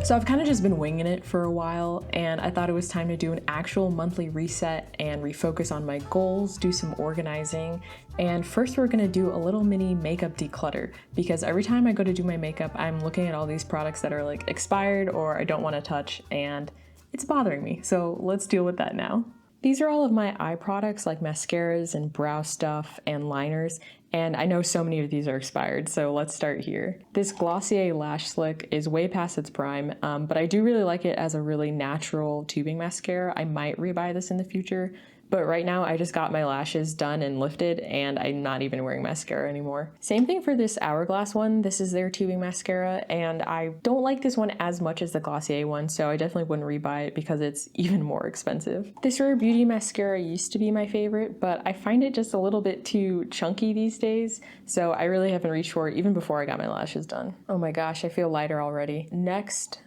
So I've kind of just been winging it for a while, and I thought it was time to do an actual monthly reset and refocus on my goals, do some organizing. And first we're gonna do a little mini makeup declutter, because every time I go to do my makeup, I'm looking at all these products that are like expired or I don't wanna touch, and it's bothering me. So let's deal with that now. These are all of my eye products like mascaras and brow stuff and liners, and I know so many of these are expired, so let's start here. This Glossier Lash Slick is way past its prime, but I do really like it as a really natural tubing mascara. I might rebuy this in the future, but right now I just got my lashes done and lifted and I'm not even wearing mascara anymore. Same thing for this Hourglass one. This is their tubing mascara, and I don't like this one as much as the Glossier one, so I definitely wouldn't rebuy it because it's even more expensive. This Rare Beauty mascara used to be my favorite, but I find it just a little bit too chunky these days, so I really haven't reached for it even before I got my lashes done. Oh my gosh, I feel lighter already. Next,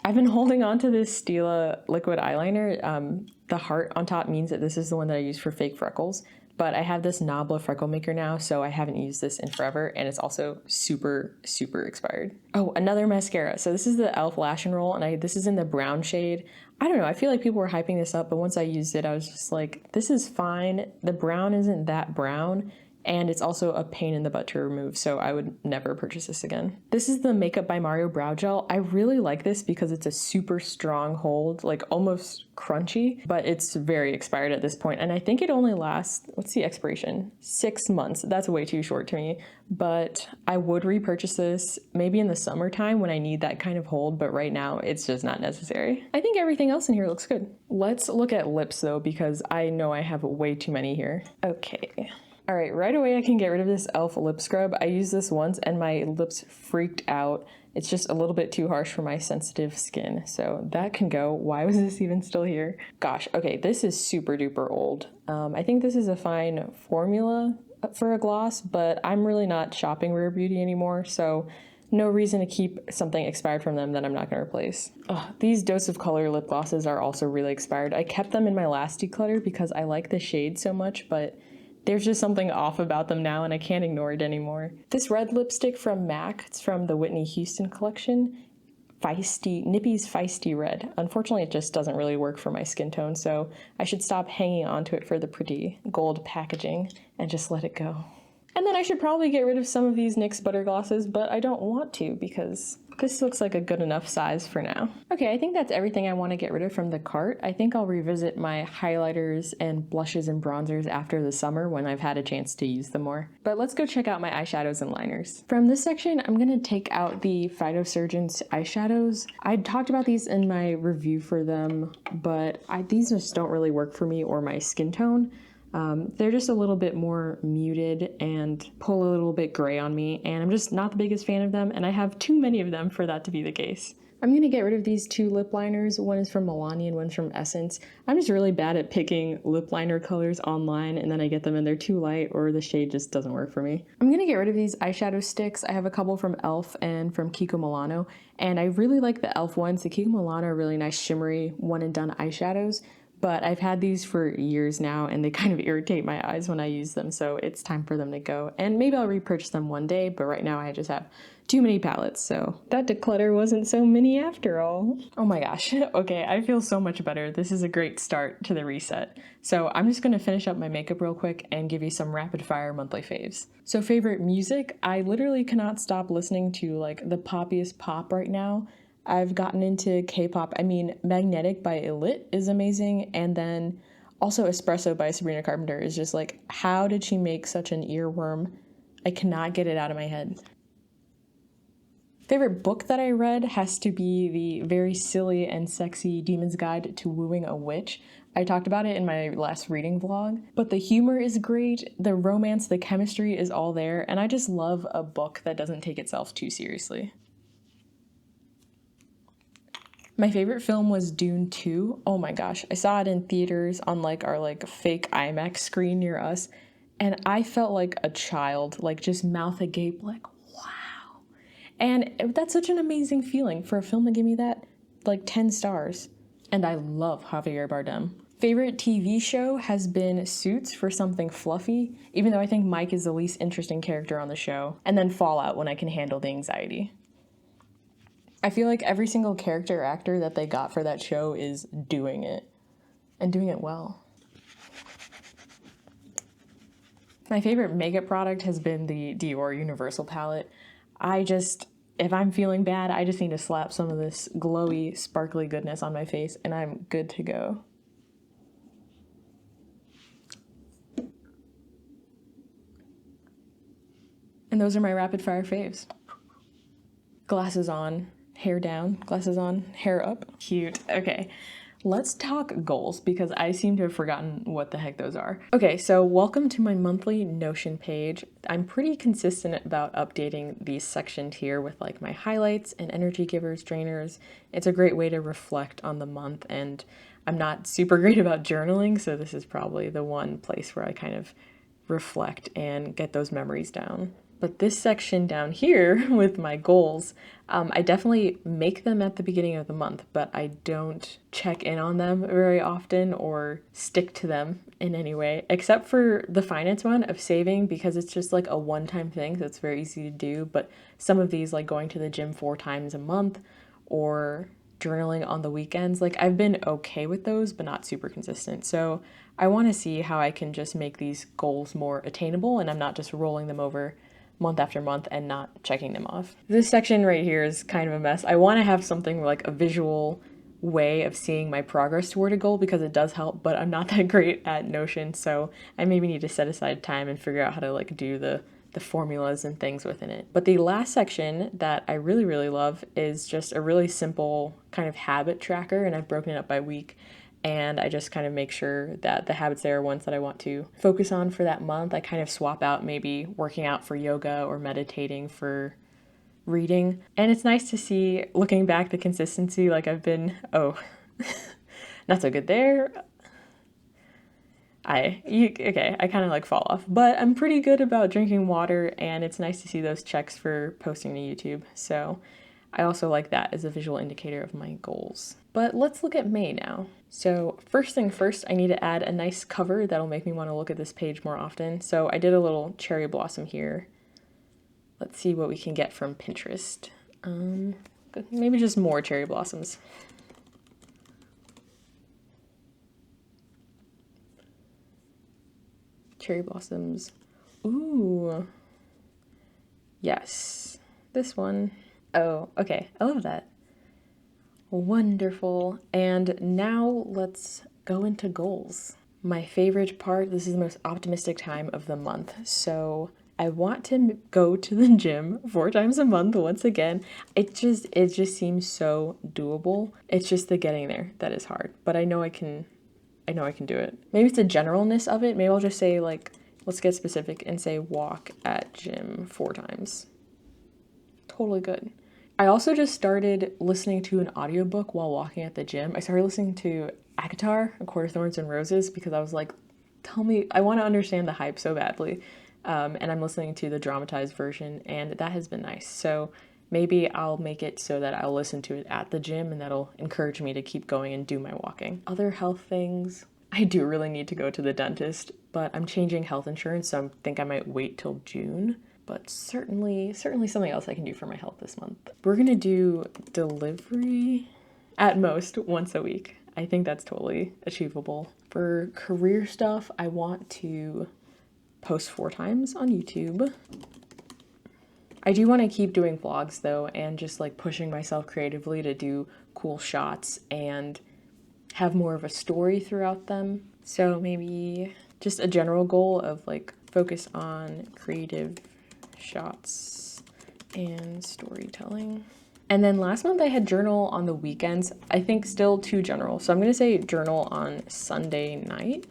I've been holding on to this Stila liquid eyeliner. The heart on top means that this is the one that I use for fake freckles, but I have this Nabla freckle maker now, so I haven't used this in forever, and it's also super expired. Oh, another mascara. So this is the e.l.f. Lash and Roll, and this is in the brown shade. I don't know, I feel like people were hyping this up, but once I used it, I was just like, this is fine. The brown isn't that brown, and it's also a pain in the butt to remove, so I would never purchase this again. This is the Makeup by Mario Brow Gel. I really like this because it's a super strong hold, like almost crunchy, but it's very expired at this point, and I think it only lasts, what's the expiration? 6 months. That's way too short to me, but I would repurchase this maybe in the summertime when I need that kind of hold, but right now it's just not necessary. I think everything else in here looks good. Let's look at lips though, because I know I have way too many here. Okay. All right, right away I can get rid of this e.l.f. lip scrub. I used this once and my lips freaked out. It's just a little bit too harsh for my sensitive skin, so that can go. Why was this even still here? Gosh, okay, this is super duper old. I think this is a fine formula for a gloss, but I'm really not shopping Rare Beauty anymore, so no reason to keep something expired from them that I'm not gonna replace. Ugh, these Dose of Color lip glosses are also really expired. I kept them in my last declutter because I like the shade so much, but there's just something off about them now and I can't ignore it anymore. This red lipstick from MAC, it's from the Whitney Houston collection. Nippy's Feisty Red. Unfortunately, it just doesn't really work for my skin tone, so I should stop hanging onto it for the pretty gold packaging and just let it go. And then I should probably get rid of some of these NYX Butter Glosses, but I don't want to because this looks like a good enough size for now. Okay, I think that's everything I want to get rid of from the cart. I think I'll revisit my highlighters and blushes and bronzers after the summer when I've had a chance to use them more. But let's go check out my eyeshadows and liners. From this section, I'm going to take out the Phytosurgence eyeshadows. I talked about these in my review for them, but these just don't really work for me or my skin tone. They're just a little bit more muted and pull a little bit gray on me, and I'm just not the biggest fan of them, and I have too many of them for that to be the case. I'm going to get rid of these two lip liners. One is from Milani and one's from Essence. I'm just really bad at picking lip liner colors online, and then I get them and they're too light or the shade just doesn't work for me. I'm going to get rid of these eyeshadow sticks. I have a couple from e.l.f. and from Kiko Milano, and I really like the e.l.f. ones. The Kiko Milano are really nice shimmery one and done eyeshadows. But I've had these for years now and they kind of irritate my eyes when I use them, so it's time for them to go. And maybe I'll repurchase them one day, but right now I just have too many palettes, so that declutter wasn't so mini after all. Oh my gosh, okay, I feel so much better. This is a great start to the reset. So I'm just gonna finish up my makeup real quick and give you some rapid fire monthly faves. So favorite music, I literally cannot stop listening to like the poppiest pop right now. I've gotten into K-pop. I mean, Magnetic by Elit is amazing, and then also Espresso by Sabrina Carpenter is just like, how did she make such an earworm? I cannot get it out of my head. Favorite book that I read has to be the very silly and sexy Demon's Guide to Wooing a Witch. I talked about it in my last reading vlog, but the humor is great, the romance, the chemistry is all there, and I just love a book that doesn't take itself too seriously. My favorite film was Dune 2. Oh my gosh, I saw it in theaters on like our fake IMAX screen near us, and I felt like a child, like just mouth agape, like wow. And that's such an amazing feeling for a film to give me that, like 10 stars. And I love Javier Bardem. Favorite TV show has been Suits for something fluffy, even though I think Mike is the least interesting character on the show, and then Fallout when I can handle the anxiety. I feel like every single character or actor that they got for that show is doing it, and doing it well. My favorite makeup product has been the Dior Universal palette. If I'm feeling bad, I just need to slap some of this glowy, sparkly goodness on my face and I'm good to go. And those are my rapid fire faves. Glasses on, hair down, glasses on, hair up. Cute. Okay. Let's talk goals because I seem to have forgotten what the heck those are. Okay, so welcome to my monthly Notion page. I'm pretty consistent about updating these sections here with like my highlights and energy givers, drainers. It's a great way to reflect on the month, and I'm not super great about journaling, so this is probably the one place where I kind of reflect and get those memories down. But this section down here with my goals, I definitely make them at the beginning of the month, but I don't check in on them very often or stick to them in any way, except for the finance one of saving, because it's just like a one-time thing, so it's very easy to do. But some of these, like going to the gym 4 times a month or journaling on the weekends, like I've been okay with those, but not super consistent. So I want to see how I can just make these goals more attainable and I'm not just rolling them over month after month and not checking them off. This section right here is kind of a mess. I want to have something like a visual way of seeing my progress toward a goal because it does help, but I'm not that great at Notion, so I maybe need to set aside time and figure out how to like do the formulas and things within it. But the last section that I really, really love is just a really simple kind of habit tracker, and I've broken it up by week. And I just kind of make sure that the habits there are ones that I want to focus on for that month. I kind of swap out maybe working out for yoga or meditating for reading. And it's nice to see, looking back, the consistency. Like I've been, not so good there. I kind of like fall off, but I'm pretty good about drinking water, and it's nice to see those checks for posting to YouTube. So I also like that as a visual indicator of my goals. But let's look at May now. So first thing first, I need to add a nice cover that'll make me want to look at this page more often. So I did a little cherry blossom here. Let's see what we can get from Pinterest. Maybe just more cherry blossoms. Cherry blossoms. Ooh. Yes. This one. Oh, okay. I love that. Wonderful. And now let's go into goals. My favorite part, this is the most optimistic time of the month. So I want to go to the gym 4 times a month once again. It just seems so doable. It's just the getting there that is hard, but I know I can do it. Maybe it's the generalness of it. Maybe I'll just say like, let's get specific and say walk at gym 4 times. Totally good. I also just started listening to an audiobook while walking at the gym. I started listening to Akatar, A Court of Thorns and Roses, because I was like, I want to understand the hype so badly. And I'm listening to the dramatized version, and that has been nice. So maybe I'll make it so that I'll listen to it at the gym, and that'll encourage me to keep going and do my walking. Other health things. I do really need to go to the dentist, but I'm changing health insurance, so I think I might wait till June. But certainly something else I can do for my health this month. We're gonna do delivery at most once a week. I think that's totally achievable. For career stuff, I want to post 4 times on YouTube. I do want to keep doing vlogs though, and just like pushing myself creatively to do cool shots and have more of a story throughout them. So maybe just a general goal of like focus on creative shots and storytelling. And then last month I had journal on the weekends. I think still too general. So I'm going to say journal on Sunday night,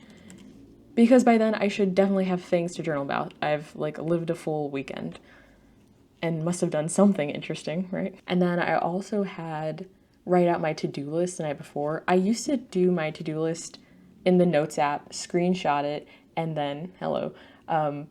because by then I should definitely have things to journal about. I've like lived a full weekend and must have done something interesting, right? And then I also had write out my to-do list the night before. I used to do my to-do list in the Notes app, screenshot it, and then,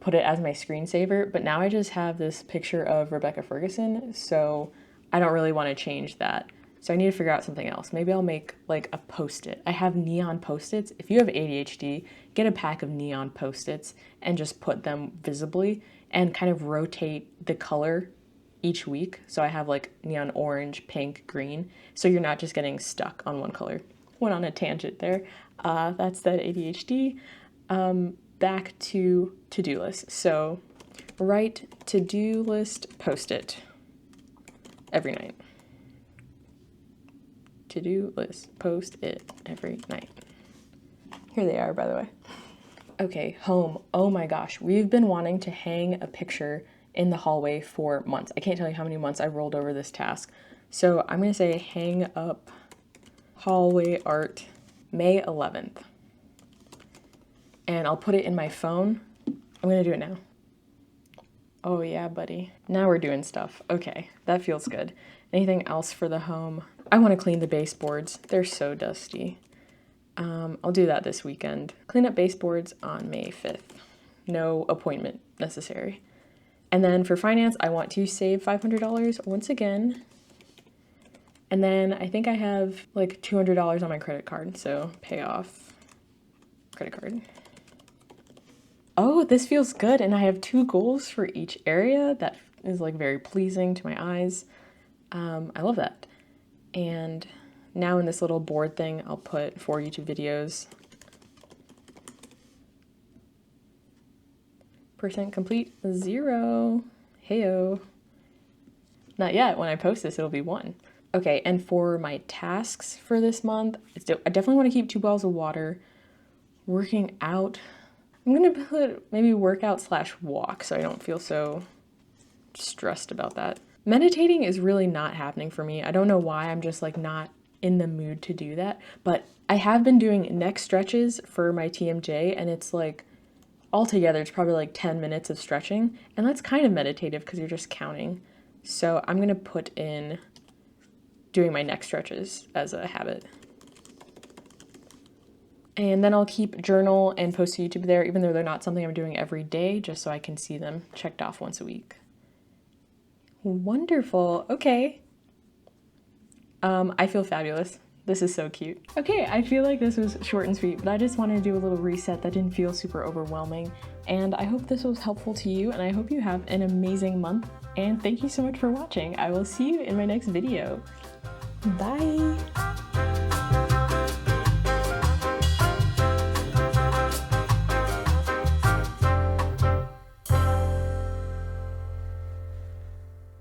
put it as my screensaver. But now I just have this picture of Rebecca Ferguson, so I don't really want to change that. So I need to figure out something else. Maybe I'll make like a Post-it. I have neon Post-its. If you have ADHD, get a pack of neon Post-its and just put them visibly and kind of rotate the color each week. So I have like neon orange, pink, green. So you're not just getting stuck on one color. Went on a tangent there. That's that ADHD. Back to to-do list. So write to-do list, post it every night. To-do list, post it every night. Here they are, by the way. Okay, home. Oh my gosh, we've been wanting to hang a picture in the hallway for months. I can't tell you how many months I rolled over this task. So I'm gonna say hang up hallway art May 11th. And I'll put it in my phone. I'm gonna do it now. Oh yeah, buddy. Now we're doing stuff. Okay, that feels good. Anything else for the home? I wanna clean the baseboards. They're so dusty. I'll do that this weekend. Clean up baseboards on May 5th. No appointment necessary. And then for finance, I want to save $500 once again. And then I think I have like $200 on my credit card, so pay off credit card. Oh, this feels good, and I have 2 goals for each area. That is like very pleasing to my eyes. I love that. And now in this little board thing, I'll put 4 YouTube videos. Percent complete, 0. Heyo. Not yet. When I post this, it'll be 1. Okay, and for my tasks for this month, I definitely want to keep 2 bottles of water. Working out. I'm gonna put maybe workout / walk so I don't feel so stressed about that. Meditating is really not happening for me. I don't know why. I'm just like not in the mood to do that. But I have been doing neck stretches for my TMJ, and it's like altogether it's probably like 10 minutes of stretching, and that's kind of meditative because you're just counting. So I'm gonna put in doing my neck stretches as a habit. And then I'll keep journal and post to YouTube there, even though they're not something I'm doing every day, just so I can see them checked off once a week. Wonderful. Okay. I feel fabulous. This is so cute. Okay, I feel like this was short and sweet, but I just wanted to do a little reset that didn't feel super overwhelming. And I hope this was helpful to you, and I hope you have an amazing month. And thank you so much for watching. I will see you in my next video. Bye.